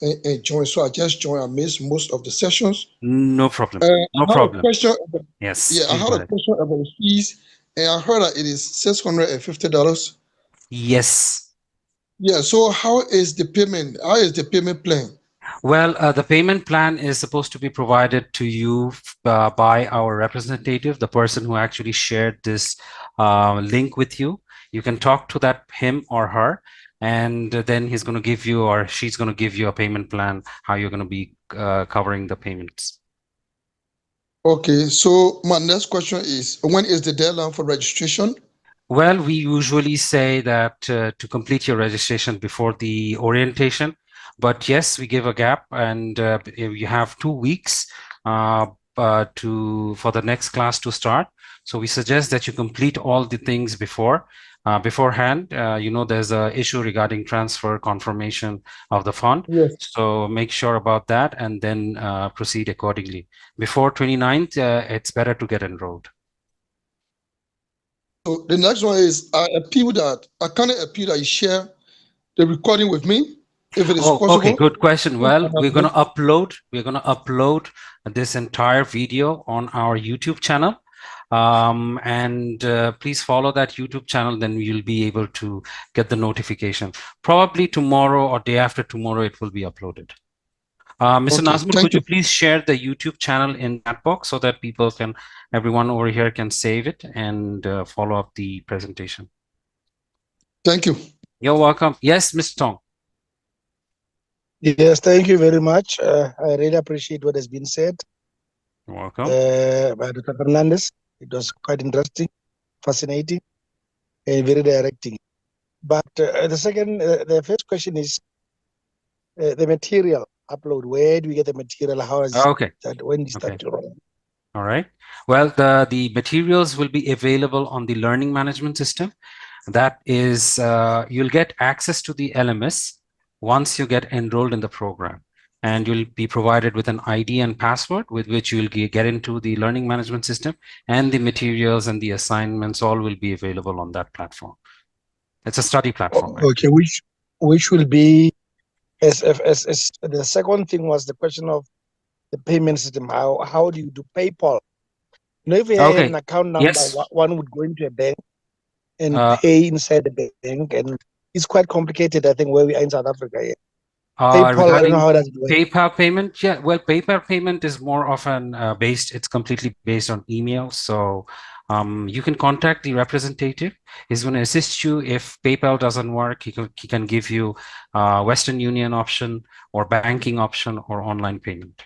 and join. So I just joined. I missed most of the sessions.
No problem.
I
No
had a
problem.
question.
Yes,
Yeah, I
please
had
go
a
ahead.
question about the fees, and I heard that it is $650.
Yes.
Yeah. So how is the payment? How is the payment plan?
Well, the payment plan is supposed to be provided to you by our representative, the person who actually shared this link with you. You can talk to him or her, and then he's going to give you, or she's going to give you, a payment plan, how you're going to be covering the payments.
Okay. So my next question is, when is the deadline for registration?
Well, we usually say that to complete your registration before the orientation, but yes, we give a gap, and you have 2 weeks for the next class to start. So we suggest that you complete all the things beforehand. There's a issue regarding transfer confirmation of the fund.
Yes.
So make sure about that, and then proceed accordingly. Before 29th, it's better to get enrolled.
So the next one is, I kind of appeal that you share the recording with me, if it is possible.
Okay, good question. Well, we're going to upload this entire video on our YouTube channel. And please follow that YouTube channel, then you'll be able to get the notification. Probably tomorrow or day after tomorrow, it will be uploaded. Mr.
Okay,
Nazmul, could you please share the YouTube channel in that box so that everyone over here can save it and follow up the presentation?
Thank you.
You're welcome. Yes, Mr. Tong.
Yes, thank you very much. I really appreciate what has been said.
You're welcome.
By Dr. Fernandez. It was quite interesting, fascinating, and very directing. But the first question is the material upload. Where do we get the material? How is that? When do you start to run?
All right. Well, the materials will be available on the learning management system. That is, you'll get access to the LMS once you get enrolled in the program, and you'll be provided with an ID and password with which you'll get into the learning management system, and the materials and the assignments all will be available on that platform. It's a study platform.
Okay, which will be as the second thing was the question of the payment system. How do you do PayPal? If you have an account number, one would go into a bank and pay inside the bank, and it's quite complicated, I think, where we are in South Africa. Yeah. PayPal, I don't know how does it work.
PayPal payment, yeah. Well, PayPal payment is more often it's completely based on email. So you can contact the representative. He's going to assist you. If PayPal doesn't work, he can give you Western Union option or banking option or online payment.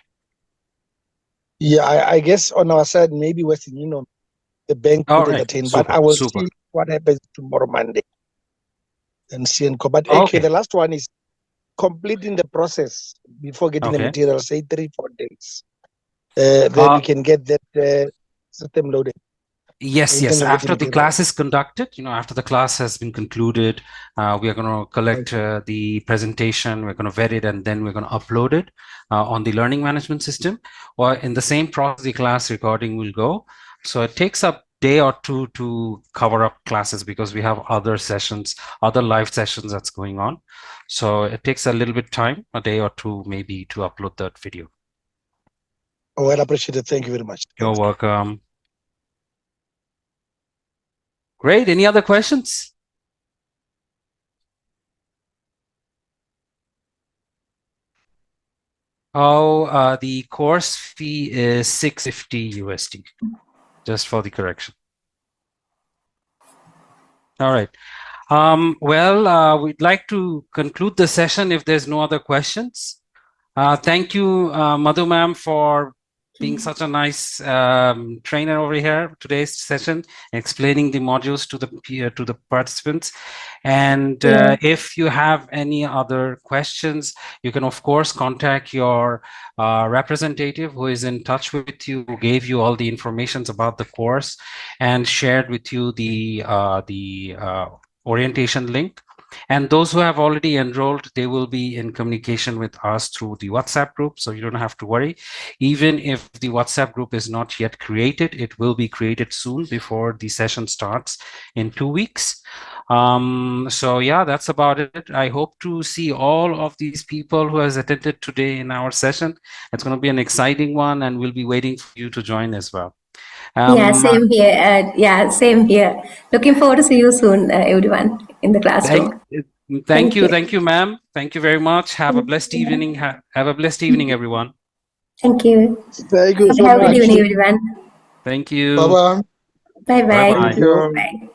Yeah, I guess on our side, maybe Western Union, the bank would entertain, but I will see what happens tomorrow, Monday, and see. But okay, the last one is completing the process before getting the material, say 3-4 days. Then we can get that system loaded.
Yes. After the class is conducted, after the class has been concluded, we are going to collect the presentation, we're going to vet it, and then we're going to upload it on the learning management system. Or in the same process, the class recording will go. So it takes a day or two to cover up classes because we have other sessions, other live sessions that's going on. So it takes a little bit time, a day or two maybe, to upload that video.
Oh, I appreciate it. Thank you very much.
You're welcome. Great. Any other questions? The course fee is $650 USD, just for the correction. All right. We'd like to conclude the session if there's no other questions. Thank you, Madhu ma'am, for being such a nice trainer over here today's session, explaining the modules to the participants. And if you have any other questions, you can of course contact your representative who is in touch with you, who gave you all the information about the course and shared with you the orientation link. And those who have already enrolled, they will be in communication with us through the WhatsApp group, so you don't have to worry. Even if the WhatsApp group is not yet created, it will be created soon before the session starts in 2 weeks. So yeah, that's about it. I hope to see all of these people who has attended today in our session. It's going to be an exciting one, and we'll be waiting for you to join as well.
Yeah, same here. Yeah, same here. Looking forward to see you soon, everyone in the classroom.
Thank you, ma'am. Thank you very much. Have a blessed evening. Have a blessed evening, everyone.
Thank you.
Thank you so
Have a
much.
good evening, everyone.
Thank you.
Bye-bye.
Bye-bye.
Bye-bye.
Thank you. Bye.